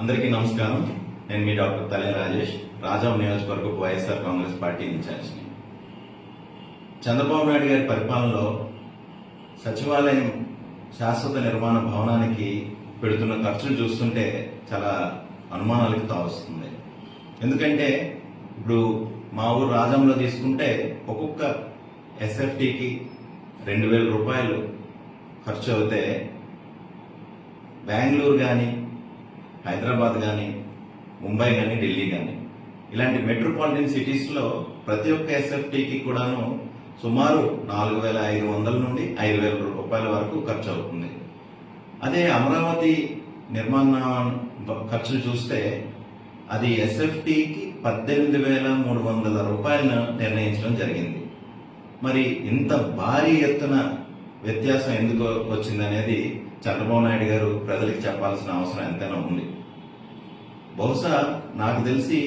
అందరికీ నమస్కారం. నేను మీ డాక్టర్ తలే రాజేష్, రాజాం నియోజకవర్గపు వైఎస్ఆర్ కాంగ్రెస్ పార్టీ ఇన్ఛార్జిని. చంద్రబాబు నాయుడు గారి పరిపాలనలో సచివాలయం శాశ్వత నిర్మాణ భవనానికి పెడుతున్న ఖర్చులు చూస్తుంటే చాలా అనుమానాలకు తావస్తుంది. ఎందుకంటే ఇప్పుడు మా ఊరు రాజంలో తీసుకుంటే ఒక్కొక్క ఎస్ఎఫ్టీకి 2,000 రూపాయలు ఖర్చు అవుతే బెంగళూరు కానీ, హైదరాబాద్ కానీ, ముంబై కానీ, ఢిల్లీ కానీ ఇలాంటి మెట్రోపాలిటన్ సిటీస్లో ప్రతి ఒక్క ఎస్ఎఫ్టీకి కూడాను సుమారు 4,500 నుండి 5,000 రూపాయల వరకు ఖర్చు అవుతుంది. అదే అమరావతి నిర్మాణ ఖర్చులు చూస్తే అది ఎస్ఎఫ్టీకి 18,300 రూపాయలను నిర్ణయించడం జరిగింది. మరి ఇంత భారీ ఎత్తున వ్యత్యాసం ఎందుకు వచ్చిందనేది చంద్రబాబు నాయుడు గారు ప్రజలకు చెప్పాల్సిన అవసరం ఎంతైనా ఉంది. బహుశా నాకు తెలిసి